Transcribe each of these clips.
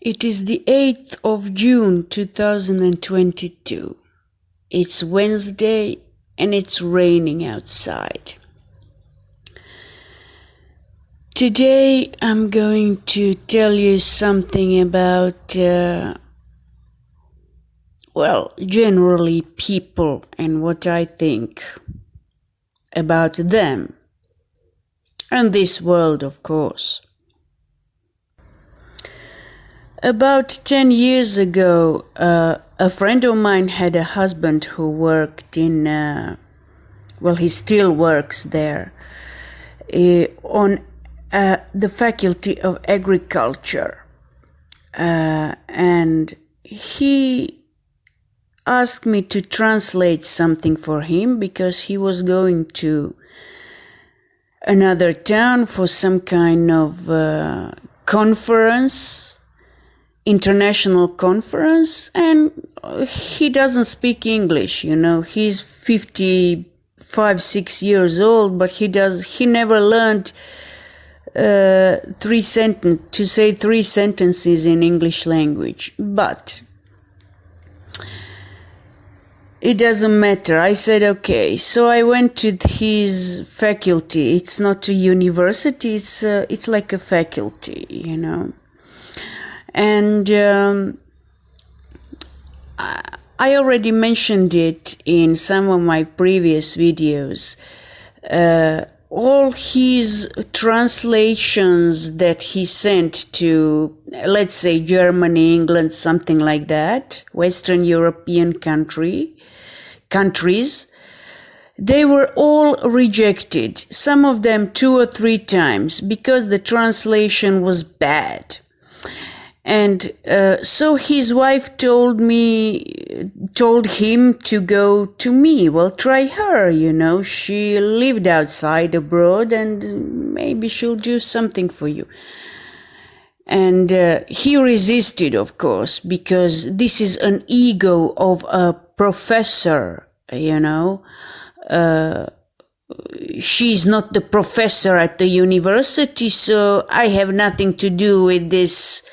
It is the 8th of June 2022. It's Wednesday and it's raining outside. Today I'm going to tell you something about, generally people and what I think about them. And this world, of course. About 10 years ago, a friend of mine had a husband who worked in, he still works there, on the Faculty of Agriculture. And he asked me to translate something for him because he was going to another town for some kind of international conference, and he doesn't speak English, he's 55-6 years old, but he never learned to say three sentences in English language. But it doesn't matter. I said okay. So I went to his faculty. It's not a university, it's like a faculty, And I already mentioned it in some of my previous videos. All his translations that he sent to, let's say, Germany, England, something like that, Western European countries, they were all rejected, some of them 2 or 3 times, because the translation was bad. And so his wife told him to go to me. Well, try her, she lived outside abroad and maybe she'll do something for you. And he resisted, of course, because this is an ego of a professor, She's not the professor at the university, so I have nothing to do with this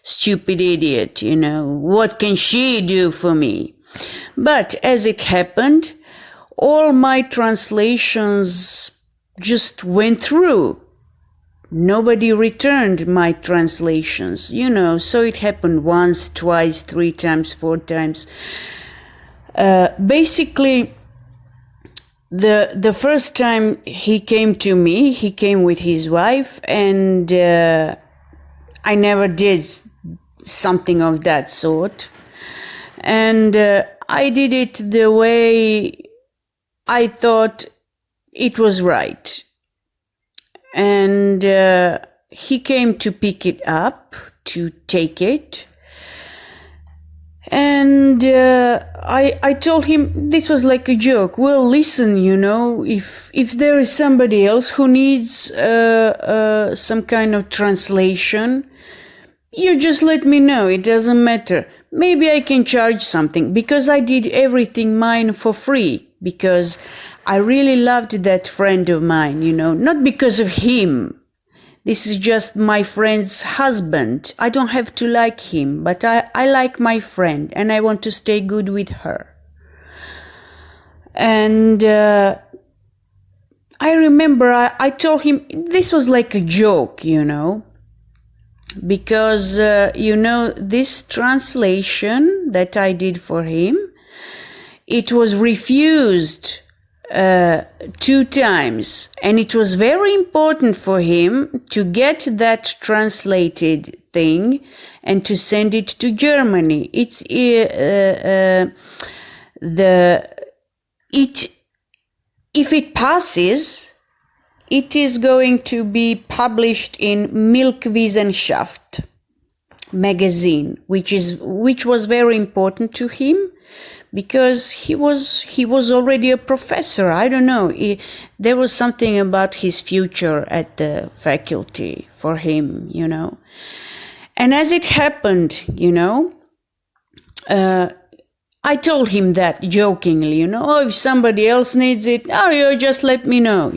stupid idiot, What can she do for me? But as it happened, all my translations just went through. Nobody returned my translations, so it happened once, twice, 3 times, 4 times. Basically, the first time he came to me, he came with his wife, and I never did something of that sort. And I did it the way I thought it was right. And he came to pick it up, to take it. And I told him this was like a joke. Well, listen, if there is somebody else who needs some kind of translation, you just let me know. It doesn't matter. Maybe I can charge something, because I did everything mine for free, because I really loved that friend of mine, not because of him. This is just my friend's husband. I don't have to like him, but I like my friend and I want to stay good with her. And I remember I told him this was like a joke, because, this translation that I did for him, it was refused 2 times, and it was very important for him to get that translated thing and to send it to Germany. If it passes, it is going to be published in Milkwissenschaft magazine, which was very important to him, because he was already a professor. I don't know. There was something about his future at the faculty for him, And as it happened, I told him that jokingly, if somebody else needs it, you just let me know,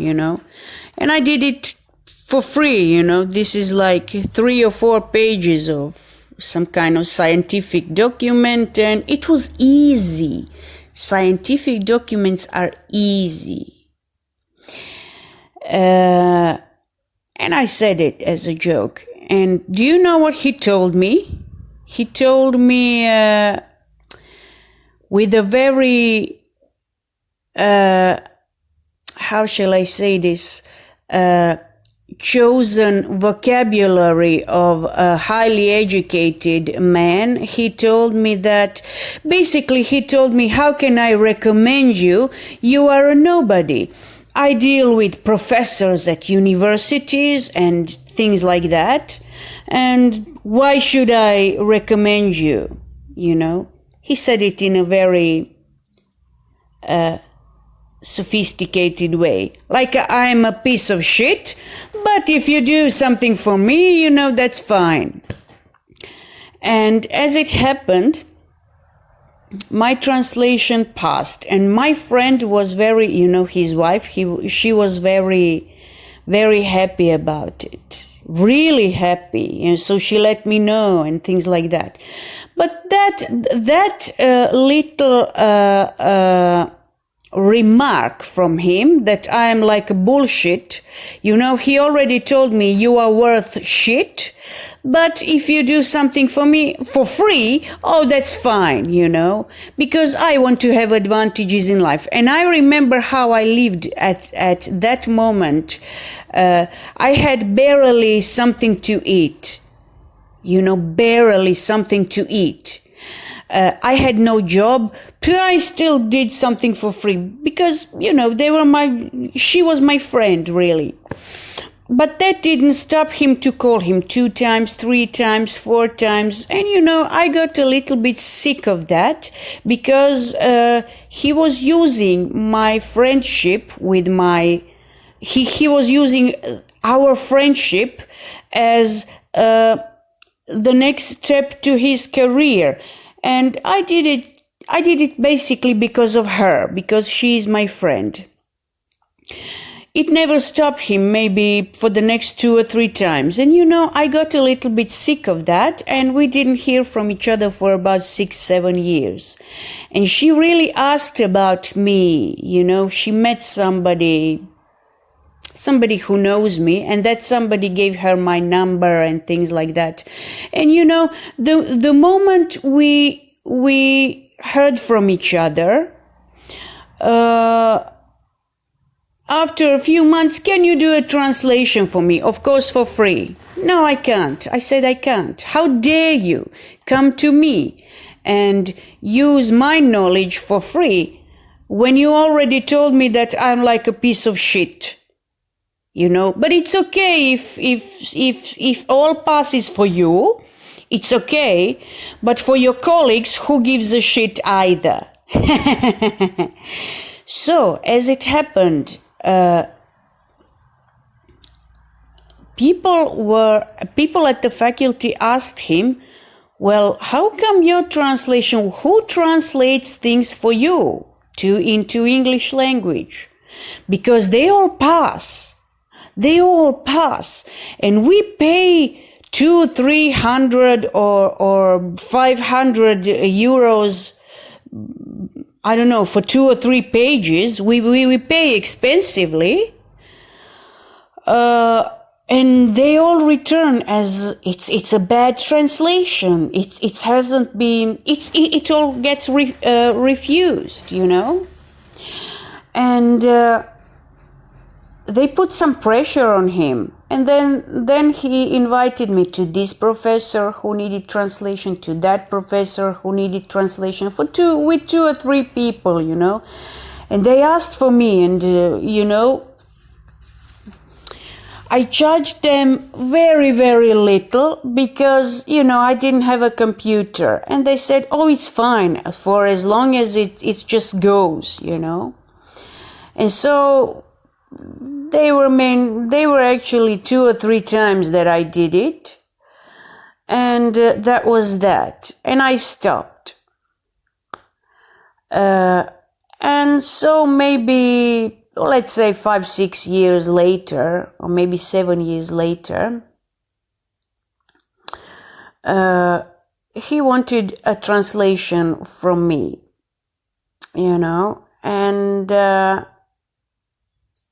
And I did it for free, This is like 3 or 4 pages of some kind of scientific document, and it was easy. Scientific documents are easy. And I said it as a joke. And do you know what he told me? He told me with a very, how shall I say this, chosen vocabulary of a highly educated man. He told me that, basically he told me, how can I recommend you? You are a nobody. I deal with professors at universities and things like that. And why should I recommend you? You know, he said it in a very sophisticated way, like I'm a piece of shit, but if you do something for me, you know, that's fine. And as it happened, my translation passed, and my friend was very, you know, his wife, she was very, very happy about it, really happy, and so she let me know and things like that. But that little remark from him that I am like a bullshit, you know, he already told me you are worth shit, but if you do something for me for free, oh, that's fine, you know, because I want to have advantages in life. And I remember how I lived at that moment. I had barely something to eat, you know, barely something to eat. I had no job, but I still did something for free because, you know, she was my friend, really. But that didn't stop him to call him 2 times, 3 times, 4 times. And, you know, I got a little bit sick of that because he was using my friendship with he was using our friendship as the next step to his career. And I did it basically because of her, because she is my friend. It never stopped him, maybe for the next 2 or 3 times. And, you know, I got a little bit sick of that, and we didn't hear from each other for about 6-7 years. And she really asked about me, you know, she met somebody who knows me, and that somebody gave her my number and things like that. And, you know, the moment we heard from each other, after a few months, can you do a translation for me? Of course, for free. No, I can't. I said I can't. How dare you come to me and use my knowledge for free when you already told me that I'm like a piece of shit? You know, but it's okay if all passes for you, it's okay, but for your colleagues, who gives a shit either? So, as it happened, people at the faculty asked him, well, how come your translation, who translates things for you into English language? Because they all pass. They all pass, and we pay 200-300 or 500 euros. I don't know, for 2 or 3 pages. We pay expensively, and they all return as it's a bad translation. It hasn't been. It all gets refused, you know, and. They put some pressure on him, and then he invited me to this professor who needed translation, to that professor who needed translation with 2 or 3 people, you know, and they asked for me, and you know, I charged them very, very little because, you know, I didn't have a computer, and they said, oh, it's fine for as long as it just goes, you know, and so. They were actually 2 or 3 times that I did it, and that was that, and I stopped. And so maybe, let's say 5-6 years later, or maybe 7 years later, he wanted a translation from me, and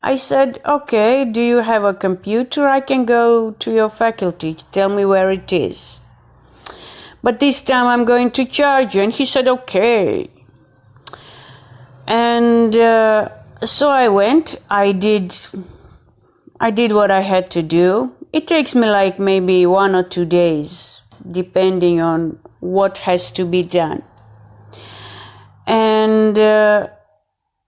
I said, okay, do you have a computer? I can go to your faculty. Tell me where it is. But this time I'm going to charge you. And he said, okay. And so I went. I did what I had to do. It takes me like maybe 1 or 2 days, depending on what has to be done. And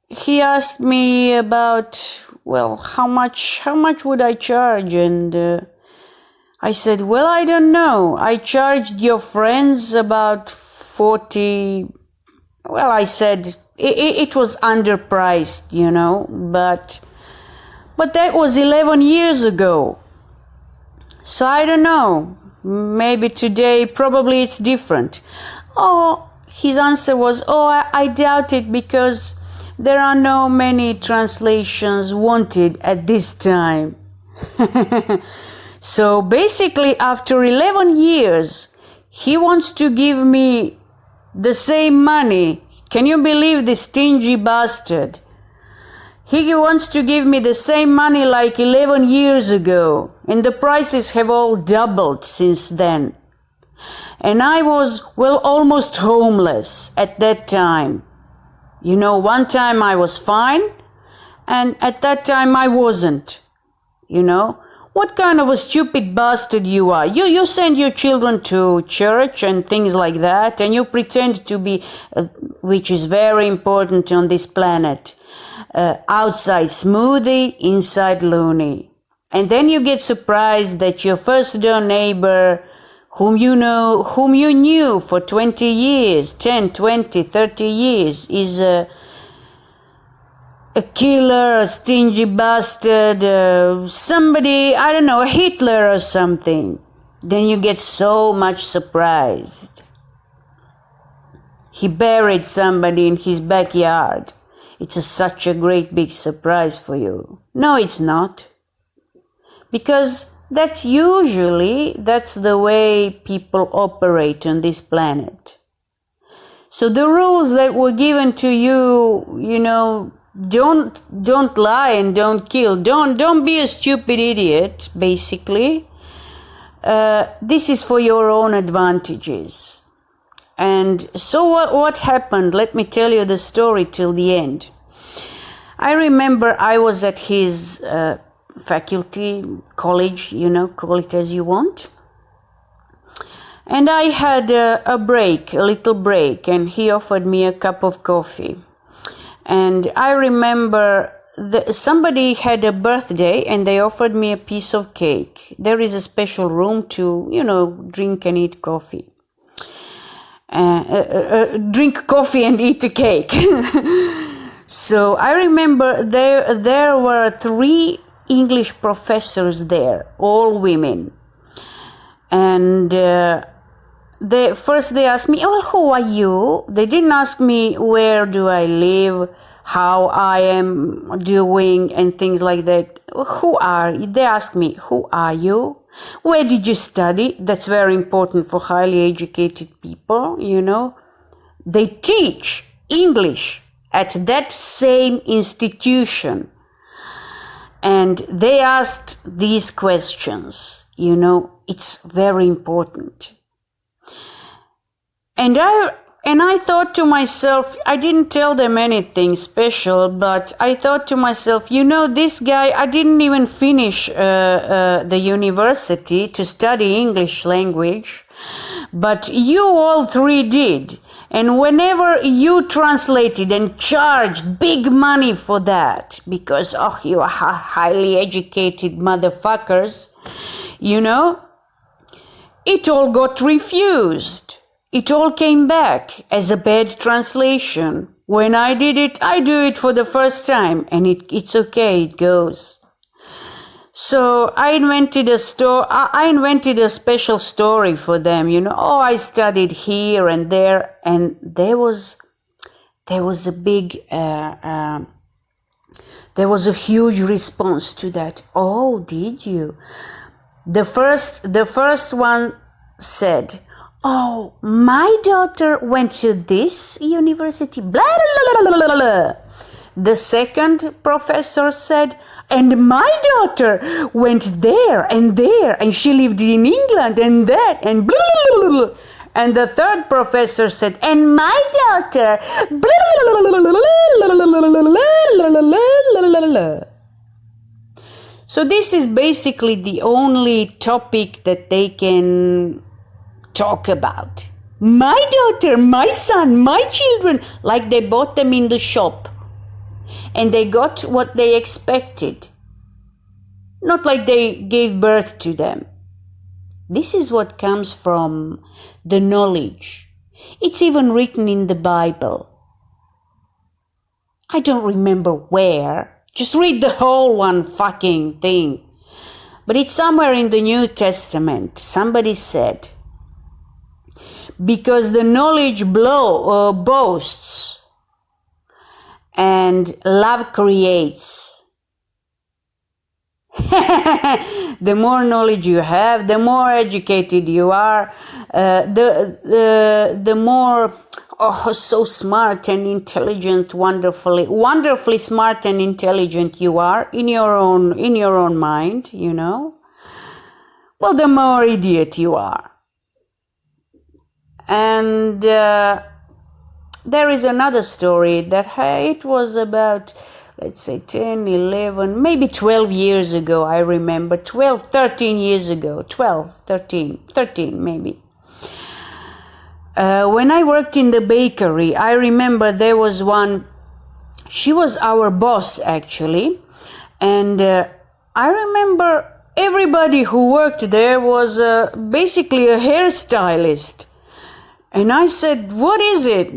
he asked me about, well, how much would I charge? And I said, well, I don't know. I charged your friends about 40. Well, I said it was underpriced, but that was 11 years ago. So I don't know. Maybe today, probably it's different. Oh, his answer was, I doubt it, because there are no many translations wanted at this time. So basically, after 11 years, he wants to give me the same money. Can you believe this stingy bastard? He wants to give me the same money like 11 years ago, and the prices have all doubled since then. And I was, well, almost homeless at that time. One time I was fine, and at that time I wasn't. What kind of a stupid bastard you are? You send your children to church and things like that, and you pretend to be, which is very important on this planet, outside smoothie, inside loony. And then you get surprised that your first door neighbor, whom you knew for 20 years, 10, 20, 30 years, is a killer, a stingy bastard, somebody, I don't know, a Hitler or something. Then you get so much surprised. He buried somebody in his backyard. It's such a great big surprise for you. No, it's not. Because that's the way people operate on this planet. So the rules that were given to you, don't lie and don't kill. Don't be a stupid idiot, basically. This is for your own advantages. And so what happened? Let me tell you the story till the end. I remember I was at his faculty, college, call it as you want. And I had a little break, and he offered me a cup of coffee. And I remember somebody had a birthday, and they offered me a piece of cake. There is a special room to, drink and eat coffee. Drink coffee and eat a cake. So I remember there were 3 English professors there, all women. And they asked me, well, who are you? They didn't ask me where do I live, how I am doing, and things like that. They asked me, who are you? Where did you study? That's very important for highly educated people, They teach English at that same institution. And they asked these questions, it's very important. And I thought to myself, I didn't tell them anything special, but I thought to myself, this guy, I didn't even finish the university to study English language, but you all 3 did. And whenever you translated and charged big money for that, because, you are highly educated motherfuckers, it all got refused. It all came back as a bad translation. When I did it, I do it for the first time, and it's okay, it goes. So I invented a special story for them, I studied here and there, and there was a big, there was a huge response to that. Oh, did you? The first one said, "Oh, my daughter went to this university, blah, blah, blah, blah, blah, blah." The second professor said, "And my daughter went there, and she lived in England, and that, and blah, blah, blah, blah." And the third professor said, "And my daughter, blah, blah, blah, blah, blah, blah, blah." So this is basically the only topic that they can talk about. My daughter, my son, my children, like they bought them in the shop. And they got what they expected. Not like they gave birth to them. This is what comes from the knowledge. It's even written in the Bible. I don't remember where. Just read the whole one fucking thing. But it's somewhere in the New Testament. Somebody said, because the knowledge boasts and love creates. The more knowledge you have, the more educated you are, the more so smart and intelligent, wonderfully smart and intelligent you are in your own mind, you know. Well, the more idiot you are. And there is another story that it was about, let's say 10, 11, maybe 12 years ago, I remember, 13 years ago, 13 maybe. When I worked in the bakery, I remember there was one, she was our boss actually, and I remember everybody who worked there was basically a hairstylist. And I said, "What is it?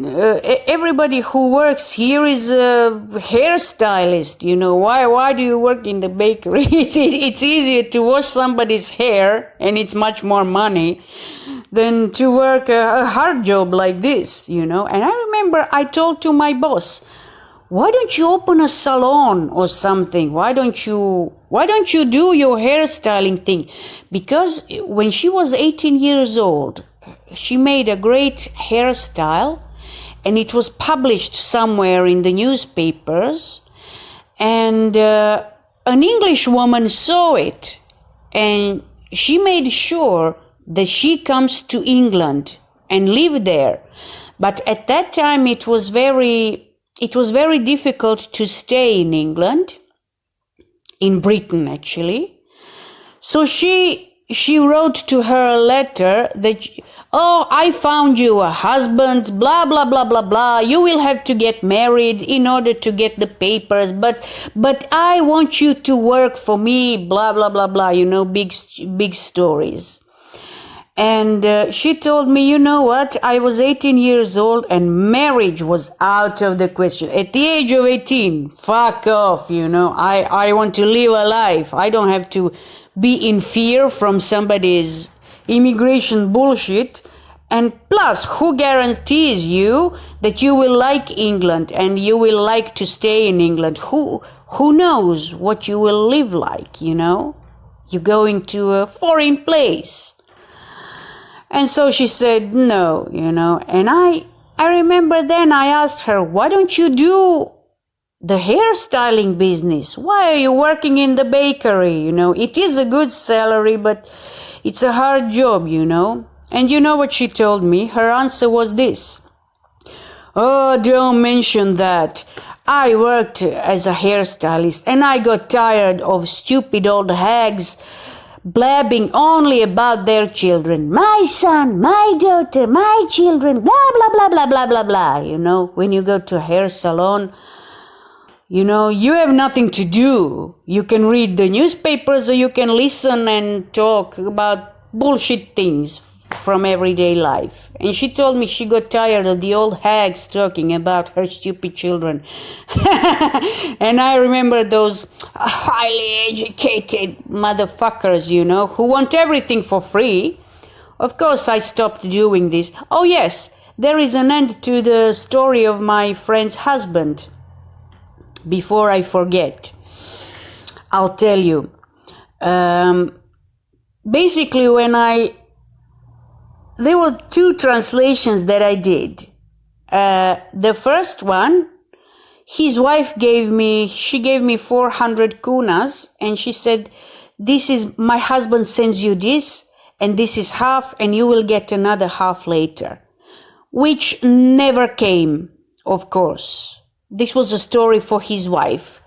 Everybody who works here is a hairstylist. You know, why do you work in the bakery? It's easier to wash somebody's hair, and it's much more money, than to work a hard job like this, you know." And I remember I told to my boss, "Why don't you open a salon or something? Why don't you do your hairstyling thing?" Because when she was 18 years old, she made a great hairstyle, and it was published somewhere in the newspapers, and an English woman saw it, and she made sure that she comes to England and live there. But at that time it was very difficult to stay in England, in Britain actually. So she wrote to her a letter that, "Oh, I found you a husband, blah, blah, blah, blah, blah. You will have to get married in order to get the papers, but I want you to work for me, blah, blah, blah, blah," you know, big stories. And she told me, "You know what? I was 18 years old and marriage was out of the question. At the age of 18, fuck off, you know. I want to live a life. I don't have to be in fear from somebody's immigration bullshit. And plus, who guarantees you that you will like England and you will like to stay in England? Who knows what you will live like, you know? You're going to a foreign place." And so she said no, you know. And I remember then I asked her, "Why don't you do the hairstyling business? Why are you working in the bakery? You know, it is a good salary, but it's a hard job, you know." And you know what she told me? Her answer was this: "Oh, don't mention that. I worked as a hairstylist and I got tired of stupid old hags blabbing only about their children. My son, my daughter, my children, blah, blah, blah, blah, blah, blah, blah." You know, when you go to a hair salon, you know, you have nothing to do. You can read the newspapers or you can listen and talk about bullshit things from everyday life. And she told me she got tired of the old hags talking about her stupid children. And I remember those highly educated motherfuckers, you know, who want everything for free. Of course, I stopped doing this. Oh yes, there is an end to the story of my friend's husband. Before I forget, I'll tell you. Basically, when I there were two translations that I did. The first one, his wife gave me 400 kunas, and she said, this is, my husband sends you this, and this is half, and you will get another half later. Which never came, of course. This was a story for his wife.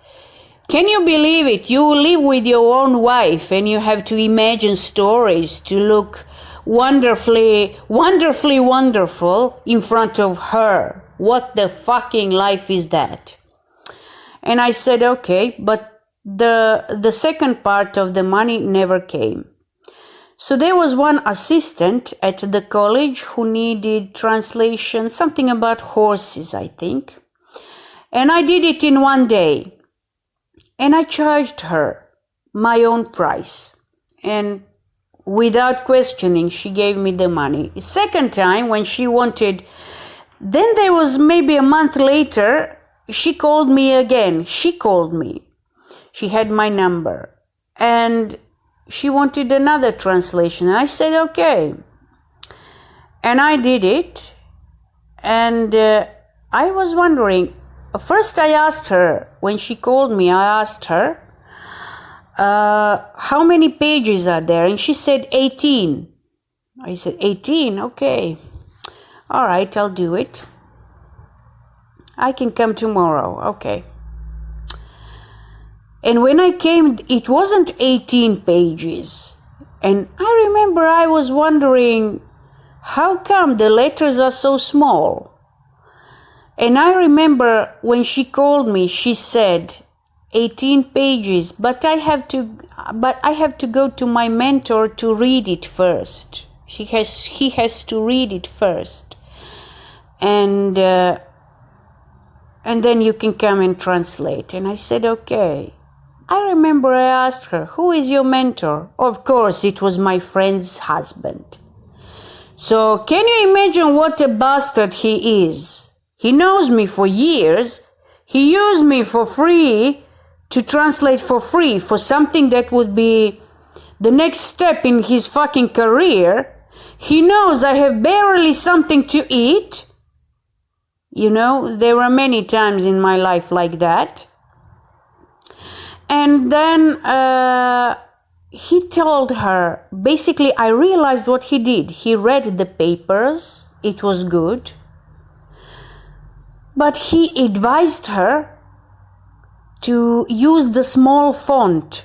Can you believe it? You live with your own wife, and you have to imagine stories to look wonderfully wonderful in front of her. What the fucking life is that? And I said, okay, but the second part of the money never came. So there was one assistant at the college who needed translation, something about horses, I think. And I did it in one day. And I charged her my own price. And without questioning, she gave me the money. The second time, when she wanted, then there was maybe a month later, she called me again. She called me. She had my number. And she wanted another translation. I said, okay. And I did it. And I was wondering, first I asked her, when she called me, I asked her, how many pages are there? And she said 18. I said, 18? Okay. All right, I'll do it. I can come tomorrow. Okay. And when I came, it wasn't 18 pages. And I remember I was wondering, how come the letters are so small? And I remember when she called me, she said, 18 pages, but I have to go to my mentor to read it first. He has to read it first. And then you can come and translate. And I said, okay. I remember I asked her, who is your mentor? Of course, it was my friend's husband. So can you imagine what a bastard he is? He knows me for years. He used me for free to translate for free for something that would be the next step in his fucking career. He knows I have barely something to eat. You know, there were many times in my life like that. And then he told her, basically I realized what he did. He read the papers, it was good. But he advised her to use the small font,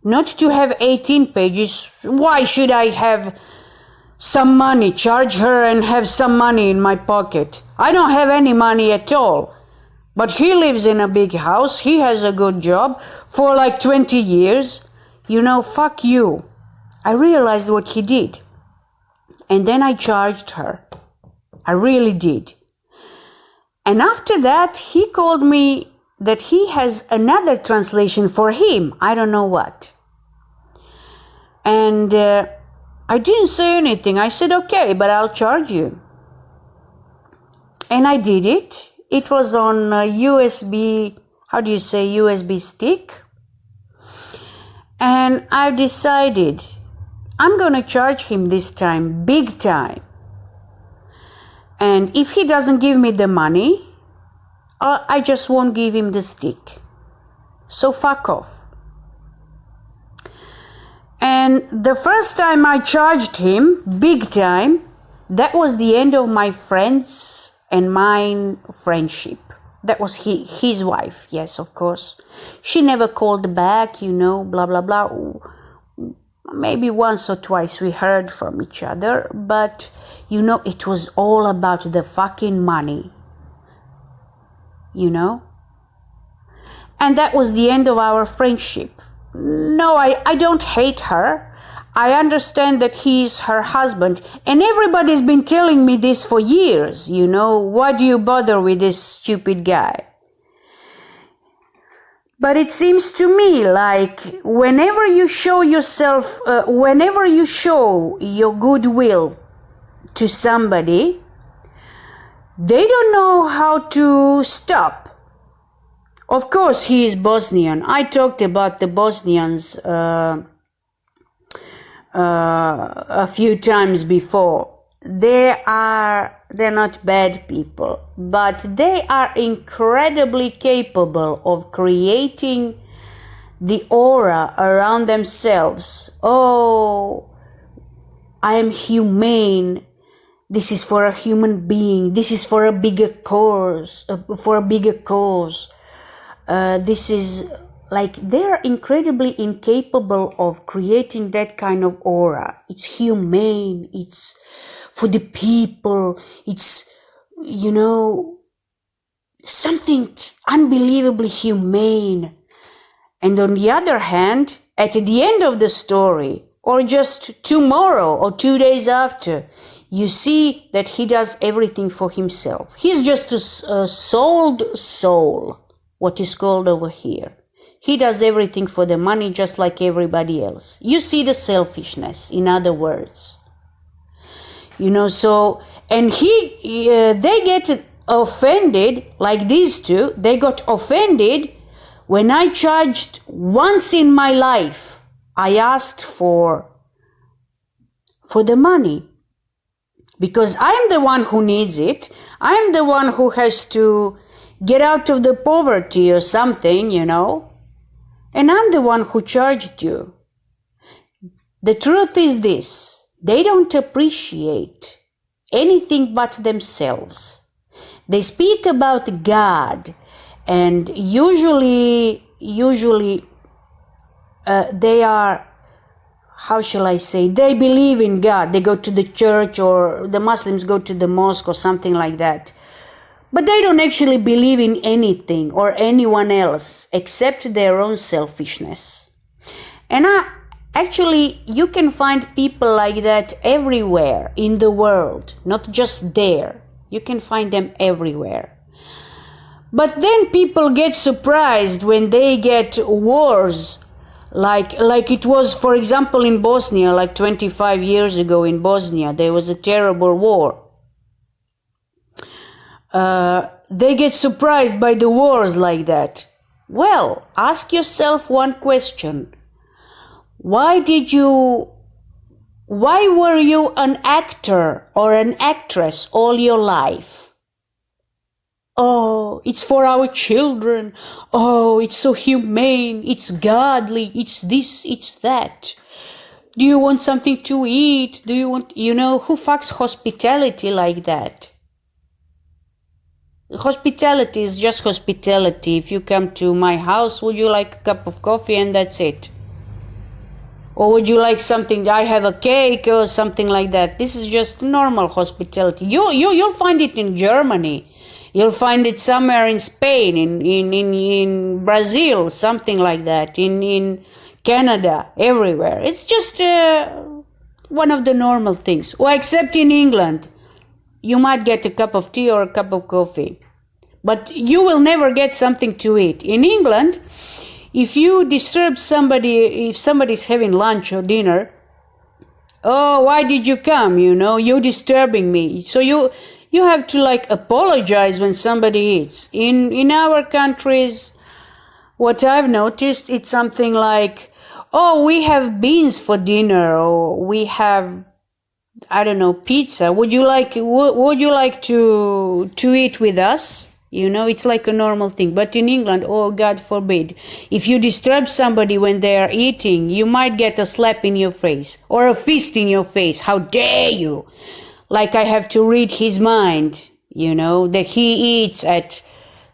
not to have 18 pages. Why should I have some money, charge her and have some money in my pocket? I don't have any money at all. But he lives in a big house. He has a good job for like 20 years. You know, fuck you. I realized what he did. And then I charged her. I really did. And after that, he called me that he has another translation for him. I don't know what. And I didn't say anything. I said, okay, but I'll charge you. And I did it. It was on a USB, USB stick. And I decided I'm going to charge him this time, big time. And if he doesn't give me the money, I just won't give him the stick. So fuck off. And the first time I charged him, big time, that was the end of my friend's and mine friendship. That was his wife, yes, of course. She never called back, you know, blah, blah, blah. Maybe once or twice we heard from each other, but, you know, it was all about the fucking money, you know? And that was the end of our friendship. No, I don't hate her. I understand that he's her husband, and everybody's been telling me this for years, you know, why do you bother with this stupid guy? But it seems to me like whenever you show yourself, whenever you show your goodwill to somebody, they don't know how to stop. Of course, he is Bosnian. I talked about the Bosnians a few times before. they're not bad people, but they are incredibly capable of creating the aura around themselves. Oh, I am humane. This is for a human being. This is for a bigger cause. This is like they're incredibly incapable of creating that kind of aura. It's humane. It's for the people. It's, something unbelievably humane. And on the other hand, at the end of the story, or just tomorrow or 2 days after, you see that he does everything for himself. He's just a sold soul, what is called over here. He does everything for the money just like everybody else. You see the selfishness, in other words. And they get offended, like these two, they got offended when I charged once in my life. I asked for the money because I'm the one who needs it. I'm the one who has to get out of the poverty or something, and I'm the one who charged you. The truth is this: they don't appreciate anything but themselves. They speak about God, and usually they are, how shall I say, they believe in God. They go to the church, or the Muslims go to the mosque or something like that. But they don't actually believe in anything or anyone else except their own selfishness. And you can find people like that everywhere in the world, not just there. You can find them everywhere. But then people get surprised when they get wars, like it was, for example, in Bosnia, like 25 years ago in Bosnia, there was a terrible war. They get surprised by the wars like that. Well, ask yourself one question. Why were you an actor or an actress all your life? Oh, it's for our children. Oh, it's so humane. It's godly. It's this, it's that. Do you want something to eat? Do you want, who fucks hospitality like that? Hospitality is just hospitality. If you come to my house, would you like a cup of coffee and that's it? Or would you like something, I have a cake or something like that? This is just normal hospitality. You'll find it in Germany. You'll find it somewhere in Spain, in Brazil, something like that, in Canada, everywhere. It's just one of the normal things. Or except in England, you might get a cup of tea or a cup of coffee. But you will never get something to eat. In England, if you disturb somebody, if somebody's having lunch or dinner, oh, why did you come? You're disturbing me. So you have to apologize when somebody eats. In our countries, what I've noticed, it's something like, oh, we have beans for dinner, or we have, I don't know, pizza. Would you like to eat with us? It's like a normal thing. But in England, oh, God forbid, if you disturb somebody when they are eating, you might get a slap in your face or a fist in your face. How dare you? Like I have to read his mind, that he eats at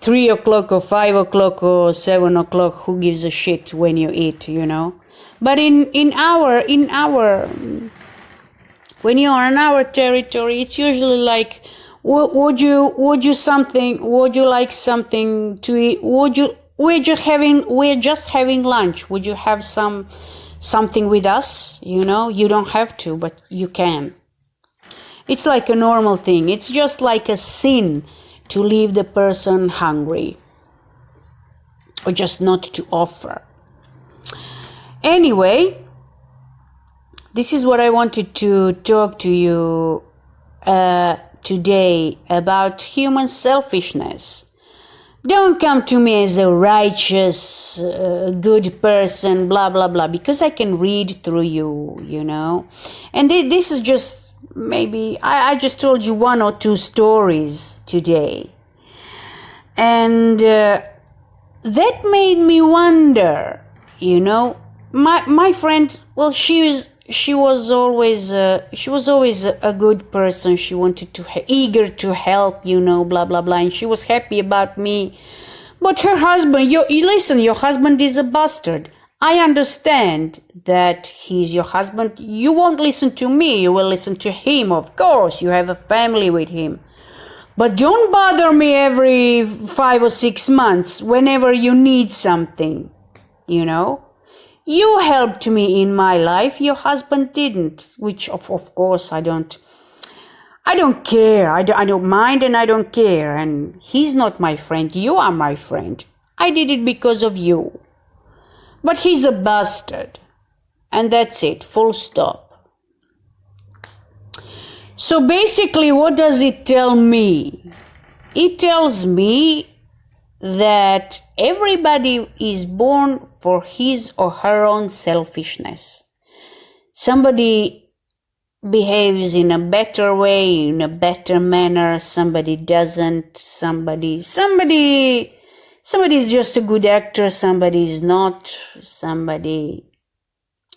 3 o'clock or 5 o'clock or 7 o'clock. Who gives a shit when you eat, But in our when you are in our territory, it's usually like, would you like something to eat? We're just having lunch. Would you have something with us? You don't have to, but you can. It's like a normal thing. It's just like a sin to leave the person hungry, or just not to offer. Anyway, this is what I wanted to talk to you today about human selfishness. Don't come to me as a righteous, good person, blah, blah, blah, because I can read through you, And this is just maybe I just told you 1 or 2 stories today. And that made me wonder, you know, my friend, well, she was always a good person. She wanted to eager to help, you know, blah blah blah, and she was happy about me. But her husband, you listen, your husband is a bastard. I understand that he's your husband. You won't listen to me, you will listen to him, of course. You have a family with him. But don't bother me every 5 or 6 months whenever you need something, you know. You helped me in my life, your husband didn't, which of course I don't care. I don't mind and I don't care. And he's not my friend. You are my friend. I did it because of you. But he's a bastard. And that's it. Full stop. So basically, what does it tell me? It tells me that everybody is born for his or her own selfishness. Somebody behaves in a better way, in a better manner. Somebody doesn't. Somebody is just a good actor. Somebody is not. Somebody,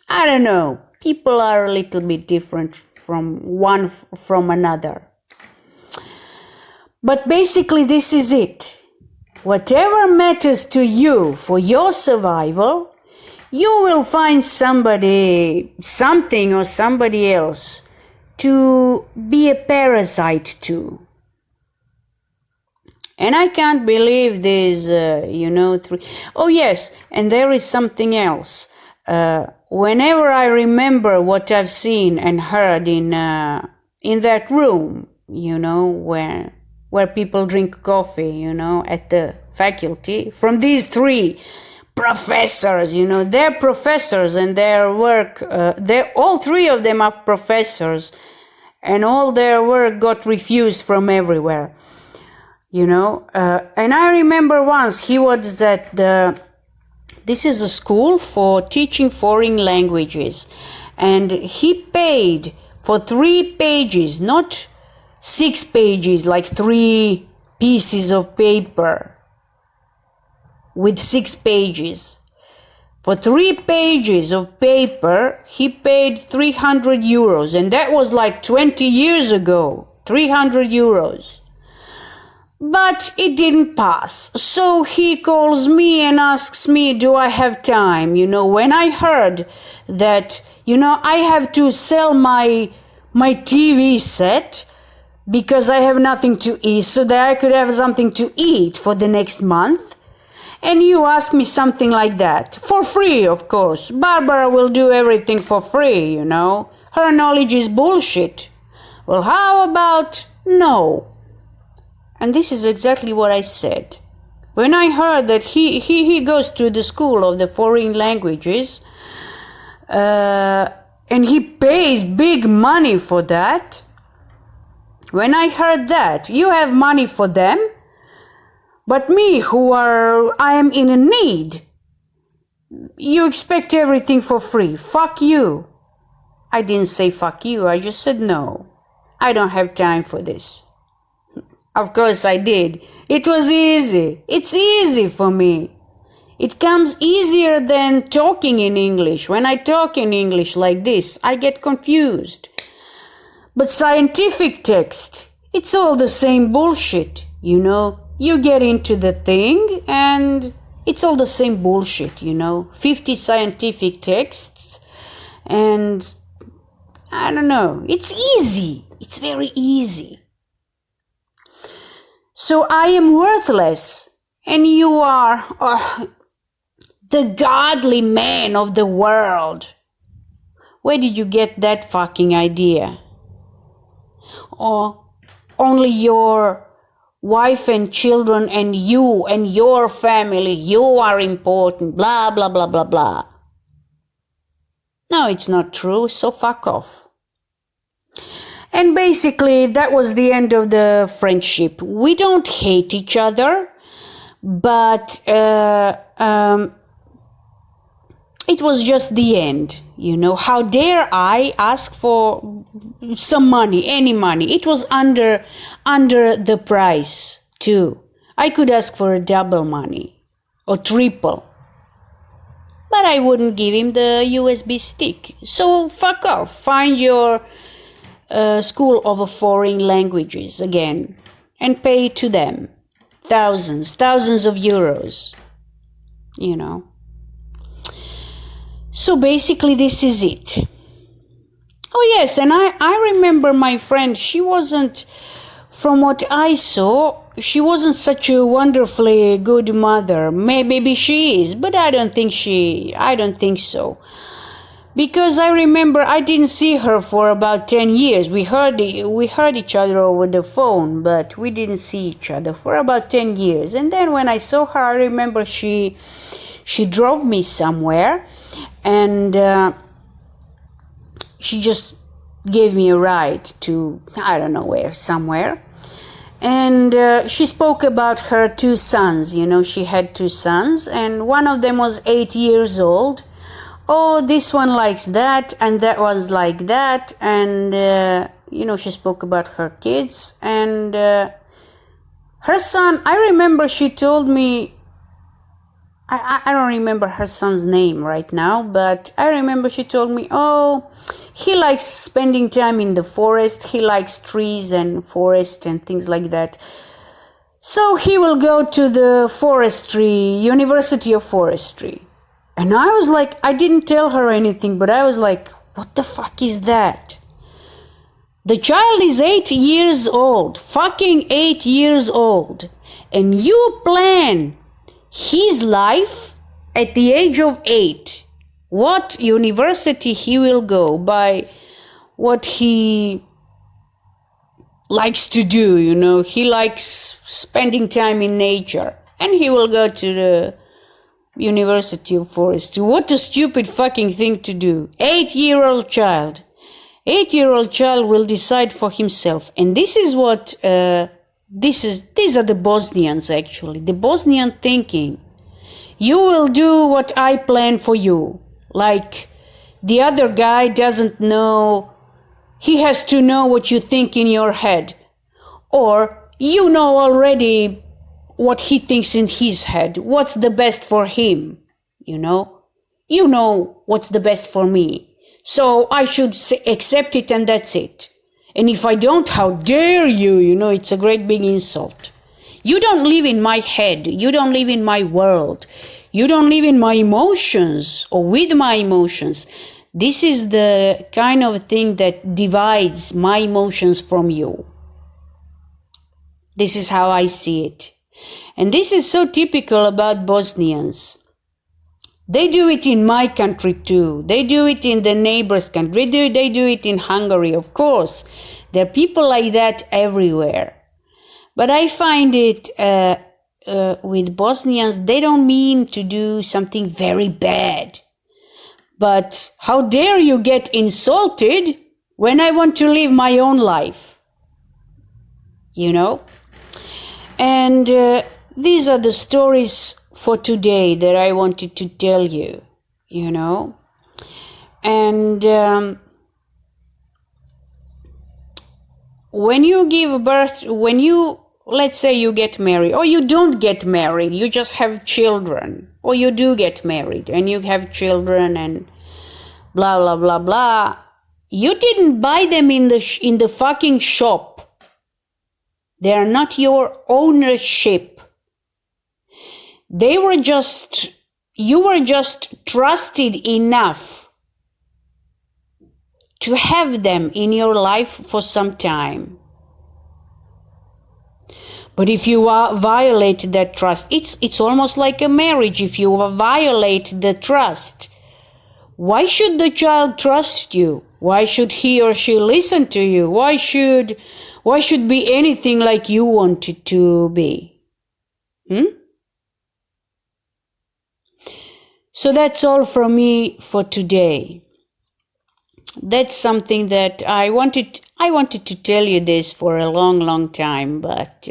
I don't know. People are a little bit different from another. But basically this is it. Whatever matters to you for your survival, you will find somebody, something or somebody else to be a parasite to. And I can't believe there's, Oh yes, and there is something else. Whenever I remember what I've seen and heard in that room, you know, where people drink coffee, you know, at the faculty, from these 3 professors, you know, they're professors and their work, all 3 of them are professors, and all their work got refused from everywhere, you know. And I remember once he was at this is a school for teaching foreign languages, and he paid for 3 pages, not 6 pages, like 3 pieces of paper with 6 pages. For 3 pages of paper, he paid 300 euros, and that was like 20 years ago, 300 euros. But it didn't pass. So he calls me and asks me, do I have time? You know, when I heard that, you know, I have to sell my TV set because I have nothing to eat, so that I could have something to eat for the next month. And you ask me something like that. For free, of course. Barbara will do everything for free, you know. Her knowledge is bullshit. Well, how about no? And this is exactly what I said. When I heard that he goes to the school of the foreign languages, and he pays big money for that. When I heard that, you have money for them, but me, I am in a need, you expect everything for free. Fuck you. I didn't say fuck you, I just said no. I don't have time for this. Of course I did. It was easy. It's easy for me. It comes easier than talking in English. When I talk in English like this, I get confused. But scientific text, it's all the same bullshit, you know. You get into the thing and it's all the same bullshit, you know. 50 scientific texts and I don't know. It's easy. It's very easy. So I am worthless and you are the godly man of the world. Where did you get that fucking idea? Or only your wife and children and you and your family, you are important, blah, blah, blah, blah, blah. No, it's not true, so fuck off. And basically, that was the end of the friendship. We don't hate each other, but it was just the end. How dare I ask for some money, any money? It was under the price too. I could ask for a double money or triple, but I wouldn't give him the USB stick. So fuck off. Find your school of foreign languages again and pay to them thousands of euros. So basically this is it. Oh yes, and I remember my friend, she wasn't, from what I saw, she wasn't such a wonderfully good mother. Maybe she is, but I don't think so. Because I remember I didn't see her for about 10 years. We heard each other over the phone, but we didn't see each other for about 10 years. And then when I saw her, I remember she drove me somewhere, and she just gave me a ride to, I don't know where, somewhere. And she spoke about her 2 sons. She had 2 sons, and one of them was 8 years old. Oh, this one likes that, and that one's like that. And, she spoke about her kids. And her son, I remember she told me, I don't remember her son's name right now, but I remember she told me, oh, he likes spending time in the forest. He likes trees and forest and things like that. So he will go to the University of Forestry. And I was like, I didn't tell her anything, but I was like, what the fuck is that? The child is 8 years old, fucking 8 years old. And you plan his life at the age of 8. What university he will go, by what he likes to do, He likes spending time in nature. And he will go to the University of Forestry. What a stupid fucking thing to do. 8-year-old child. 8-year-old child will decide for himself. And this is what, these are the Bosnians actually. The Bosnian thinking. You will do what I plan for you. Like the other guy doesn't know, he has to know what you think in your head. Or you know already what he thinks in his head, what's the best for him, You know what's the best for me. So I should accept it, and that's it. And if I don't, how dare you, it's a great big insult. You don't live in my head. You don't live in my world. You don't live in my emotions or with my emotions. This is the kind of thing that divides my emotions from you. This is how I see it. And this is so typical about Bosnians. They do it in my country too. They do it in the neighbor's country. They do it in Hungary, of course. There are people like that everywhere. But I find it with Bosnians, they don't mean to do something very bad. But how dare you get insulted when I want to live my own life? And these are the stories for today that I wanted to tell you, And when you give birth, let's say you get married, or you don't get married, you just have children, or you do get married and you have children and blah, blah, blah, blah. You didn't buy them in the fucking shop. They are not your ownership. You were just trusted enough to have them in your life for some time. But if you violate that trust, it's almost like a marriage. If you violate the trust, why should the child trust you? Why should he or she listen to you? Why should be anything like you want it to be? So that's all from me for today. That's something that I wanted to tell you this for a long time, but,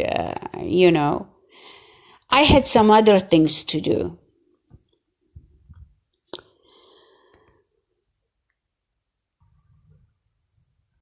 I had some other things to do.